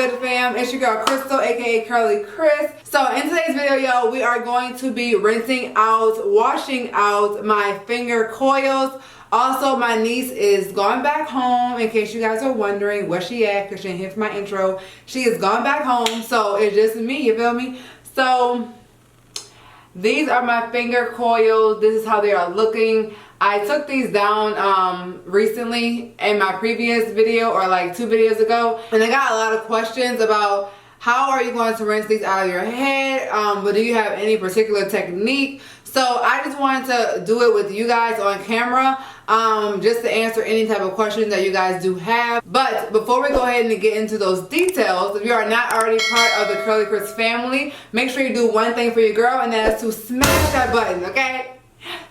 good fam? It's your girl Crystal, aka Curly Chris. So in today's video, yo, we are going to be rinsing out, washing out my finger coils. Also, my niece is going back home, in case you guys are wondering where she at, because she didn't hear from my intro. She is going back home, so it's just me, you feel me? So these are my finger coils. This is how they are looking. I took these down recently in my previous video, or like 2 videos ago, and I got a lot of questions about how are you going to rinse these out of your head, but do you have any particular technique? So I just wanted to do it with you guys on camera, just to answer any type of questions that you guys do have. But before we go ahead and get into those details, if you are not already part of the Curly Chris family, make sure you do one thing for your girl, and that is to smash that button, okay?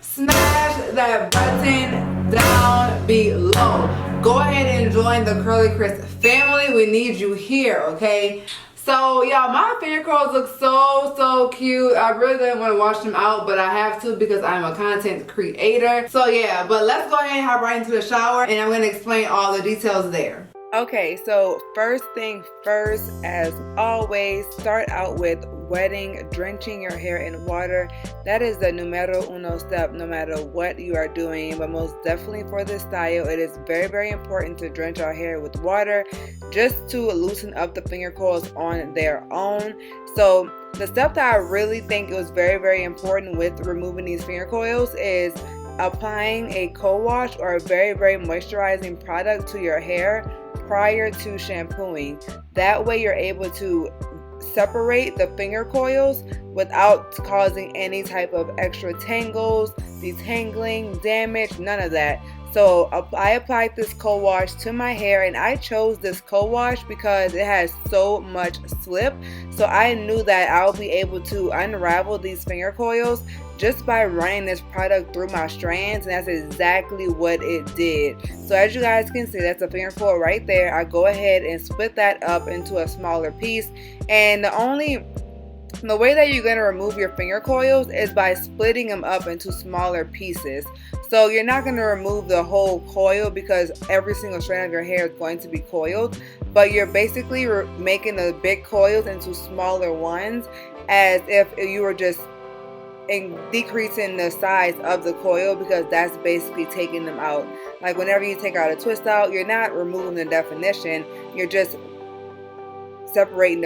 Smash that button down below. Go ahead and join the Curly Chris family. We need you here, okay? So yeah, my finger coils look so cute. I really didn't want to wash them out, but I have to because I'm a content creator. So yeah, but let's go ahead and hop right into the shower, and I'm going to explain all the details there. Okay, so first thing first, as always, start out with drenching your hair in water. That is the numero uno step, no matter what you are doing, but most definitely for this style, it is very important to drench our hair with water, just to loosen up the finger coils on their own. So the step that I really think was very important with removing these finger coils is applying a co-wash or a very moisturizing product to your hair prior to shampooing. That way you're able to separate the finger coils without causing any type of extra tangles, detangling, damage, none of that. So I applied this co-wash to my hair, and I chose this co-wash because it has so much slip. So I knew that I'll be able to unravel these finger coils just by running this product through my strands, and that's exactly what it did. So as you guys can see, that's a finger coil right there. I go ahead and split that up into a smaller piece, and the way that you're going to remove your finger coils is by splitting them up into smaller pieces. So you're not going to remove the whole coil because every single strand of your hair is going to be coiled, but you're basically making the big coils into smaller ones, as if you were just decreasing the size of the coil, because that's basically taking them out. Like whenever you take out a twist out, you're not removing the definition, you're just separating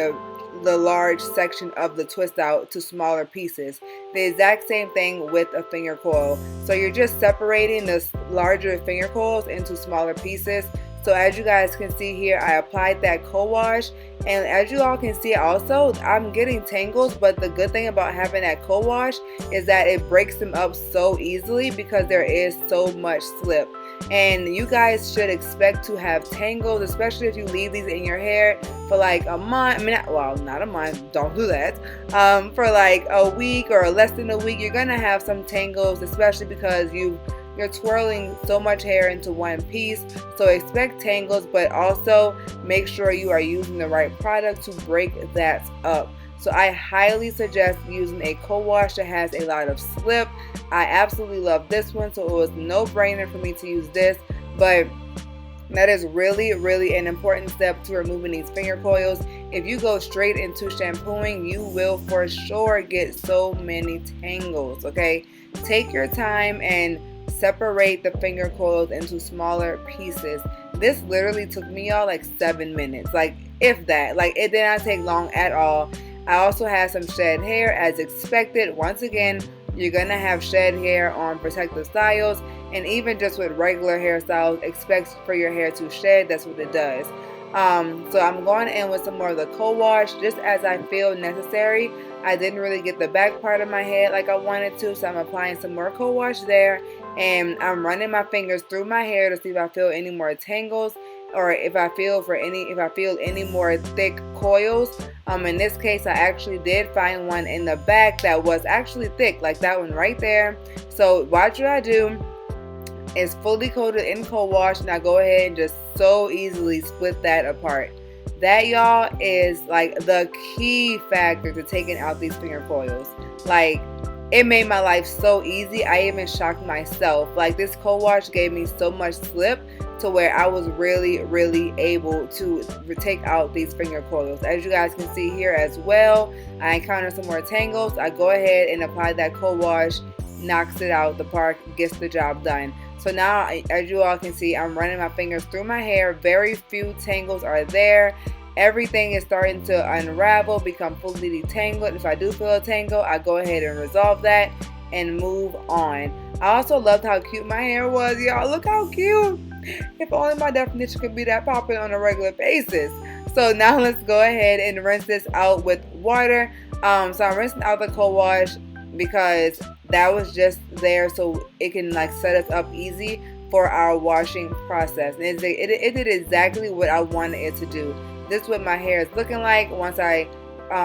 the large section of the twist out to smaller pieces. The exact same thing with a finger coil. So you're just separating the larger finger coils into smaller pieces. So as you guys can see here, I applied that co-wash, and as you all can see also, I'm getting tangles, but the good thing about having that co-wash is that it breaks them up so easily because there is so much slip. And you guys should expect to have tangles, especially if you leave these in your hair for like a month. I mean, well, not a month, don't do that. For like a week or less than a week, you're gonna have some tangles, especially because you're twirling so much hair into one piece. So expect tangles, but also make sure you are using the right product to break that up. So I highly suggest using a co-wash that has a lot of slip. I absolutely love this one, so it was no-brainer for me to use this. But that is really an important step to removing these finger coils. If you go straight into shampooing, you will for sure get so many tangles, okay? Take your time and separate the finger coils into smaller pieces. This literally took me, y'all, like 7 minutes, like if that. Like it did not take long at all. I also had some shed hair as expected. Once again, you're gonna have shed hair on protective styles, and even just with regular hairstyles, expect for your hair to shed. That's what it does. So I'm going in with some more of the co-wash just as I feel necessary. I didn't really get the back part of my head like I wanted to, so I'm applying some more co-wash there, and I'm running my fingers through my hair to see if I feel any more tangles, or if I feel any more thick coils. In this case, I actually did find one in the back that was actually thick, like that one right there. So watch what I do. It's fully coated in co-wash, and I go ahead and just so easily split that apart. That, y'all, is like the key factor to taking out these finger coils. Like, it made my life so easy. I even shocked myself. Like, this co-wash gave me so much slip to where I was really able to take out these finger coils. As you guys can see here as well, I encountered some more tangles. I go ahead and apply that co-wash, knocks it out the park, gets the job done. So now, as you all can see, I'm running my fingers through my hair. Very few tangles are there. Everything is starting to unravel, become fully detangled. If I do feel a tangle, I go ahead and resolve that and move on. I also loved how cute my hair was, y'all. Look how cute. If only my definition could be that popping on a regular basis. So now let's go ahead and rinse this out with water. So I'm rinsing out the co-wash because that was just there so it can like set us up easy for our washing process. And it did exactly what I wanted it to do. This is what my hair is looking like once I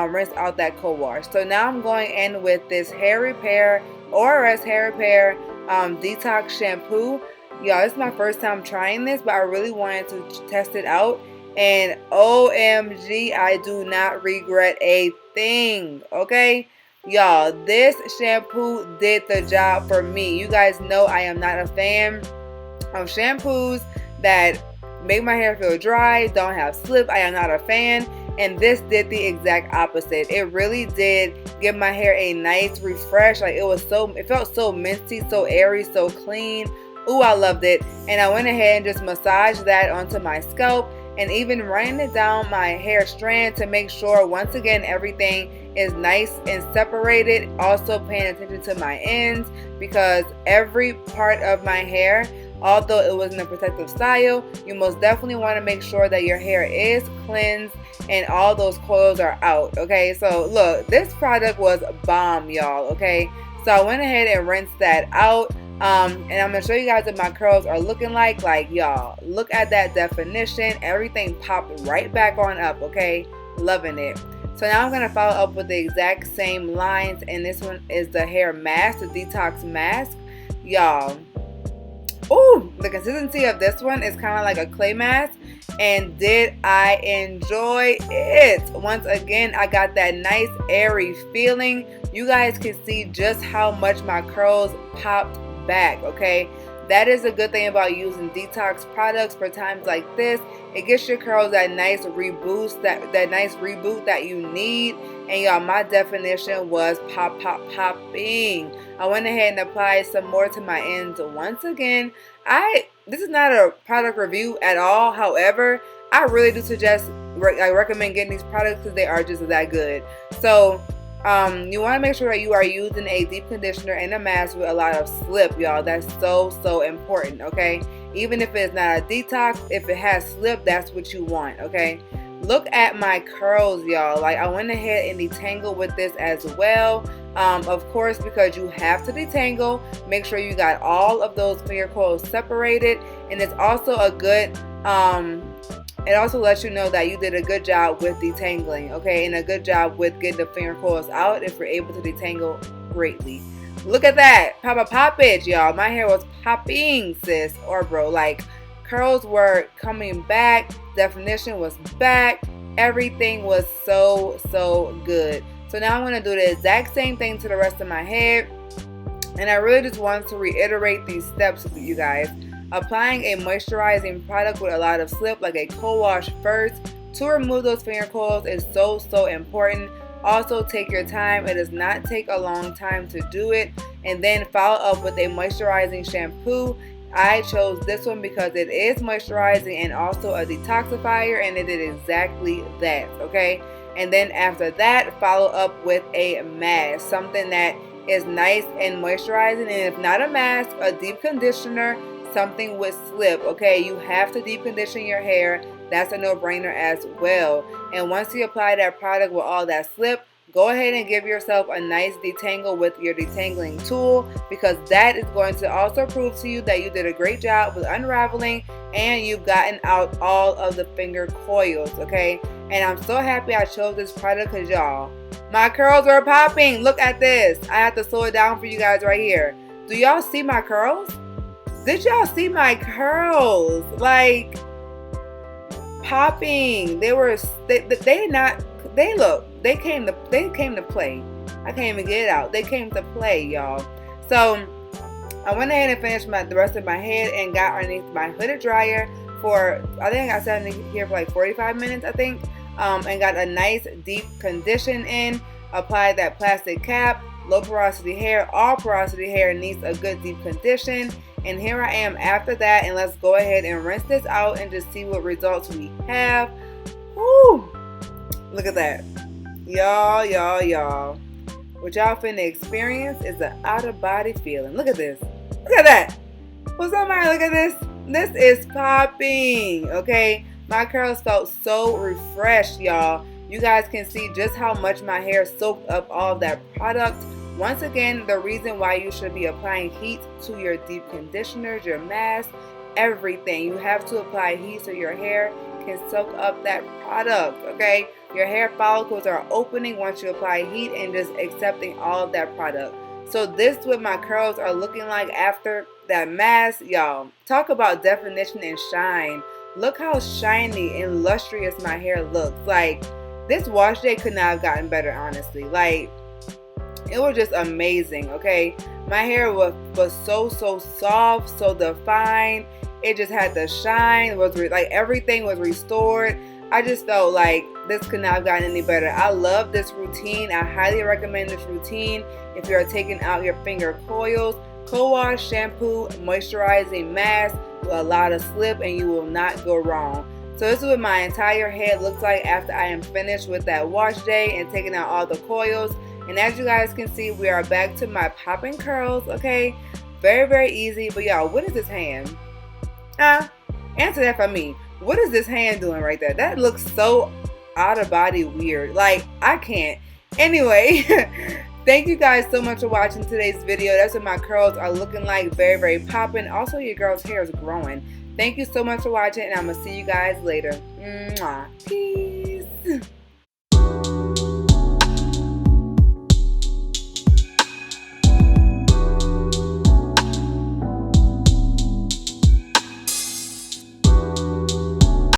rinse out that co-wash. So now I'm going in with this Hair Repair, ORS HAIRepair Detox Shampoo. Y'all, this is my first time trying this, but I really wanted to test it out. And OMG, I do not regret a thing, okay? Y'all, this shampoo did the job for me. You guys know I am not a fan of shampoos that make my hair feel dry, don't have slip. I am not a fan. And this did the exact opposite. It really did give my hair a nice refresh. Like it felt so minty, so airy, so clean. Ooh, I loved it. And I went ahead and just massaged that onto my scalp and even running it down my hair strand to make sure, once again, everything is nice and separated. Also paying attention to my ends, because every part of my hair, although it was in a protective style, you most definitely want to make sure that your hair is cleansed and all those coils are out, okay? So look, this product was bomb, y'all, okay? So I went ahead and rinsed that out. And I'm going to show you guys what my curls are looking like. Like, y'all, look at that definition. Everything popped right back on up, okay? Loving it. So now I'm going to follow up with the exact same lines. And this one is the hair mask, the detox mask. Y'all, ooh, the consistency of this one is kind of like a clay mask. And did I enjoy it? Once again, I got that nice airy feeling. You guys can see just how much my curls popped back, okay? That is a good thing about using detox products for times like this. It gets your curls that nice reboost, that nice reboot that you need. And y'all, my definition was popping. I went ahead and applied some more to my ends. Once again, this is not a product review at all. However, I really do suggest, I recommend getting these products because they are just that good. So you want to make sure that you are using a deep conditioner and a mask with a lot of slip, y'all. That's so important, okay? Even if it's not a detox, if it has slip, that's what you want, okay? Look at my curls, y'all. Like, I went ahead and detangled with this as well. Of course, because you have to detangle, make sure you got all of those finger coils separated. And it's also a good it also lets you know that you did a good job with detangling, okay, and a good job with getting the finger coils out if you're able to detangle greatly. Look at that, poppage, y'all. My hair was popping, sis or bro. Like, curls were coming back, definition was back, everything was so good. So now I'm going to do the exact same thing to the rest of my head, and I really just wanted to reiterate these steps with you guys. Applying a moisturizing product with a lot of slip, like a co-wash first, to remove those finger coils is so important. Also, take your time. It does not take a long time to do it. And then follow up with a moisturizing shampoo. I chose this one because it is moisturizing and also a detoxifier, and it did exactly that, okay? And then after that, follow up with a mask, something that is nice and moisturizing. And if not a mask, a deep conditioner, something with slip, okay? You have to deep condition your hair. That's a no-brainer as well. And once you apply that product with all that slip, go ahead and give yourself a nice detangle with your detangling tool, because that is going to also prove to you that you did a great job with unraveling and you've gotten out all of the finger coils, okay? And I'm so happy I chose this product because, y'all, my curls are popping. Look at this. I have to slow it down for you guys right here. Do y'all see my curls? Did y'all see my curls? Like, popping. They came to play. I can't even get it out. They came to play, y'all. So I went ahead and finished the rest of my head and got underneath my hooded dryer for, I think I sat in here for like 45 minutes, I think, and got a nice deep condition in. Applied that plastic cap. Low porosity hair, all porosity hair needs a good deep condition. And here I am after that, and let's go ahead and rinse this out and just see what results we have. Woo! Look at that. Y'all. What y'all finna experience is an out-of-body feeling. Look at this. Look at that. Will somebody look at this? This is popping, okay? My curls felt so refreshed, y'all. You guys can see just how much my hair soaked up all of that product. Once again, the reason why you should be applying heat to your deep conditioners, your mask, everything. You have to apply heat so your hair can soak up that product, okay? Your hair follicles are opening once you apply heat and just accepting all of that product. So this is what my curls are looking like after that mask, y'all. Talk about definition and shine. Look how shiny and lustrous my hair looks. Like, this wash day could not have gotten better, honestly. Like, it was just amazing, okay? My hair was so soft, so defined. It just had the shine. Like, everything was restored. I just felt like this could not have gotten any better. I love this routine. I highly recommend this routine if you're taking out your finger coils. Co-wash, shampoo, moisturizing mask will allow to slip and you will not go wrong. So this is what my entire head looks like after I am finished with that wash day and taking out all the coils. And as you guys can see, we are back to my popping curls, okay? Very easy. But y'all, what is this hand? Answer that for me. What is this hand doing right there? That looks so out of body weird. Like, I can't. Anyway, thank you guys so much for watching today's video. That's what my curls are looking like. Very popping. Also, your girl's hair is growing. Thank you so much for watching, and I'm going to see you guys later. Mwah. Peace.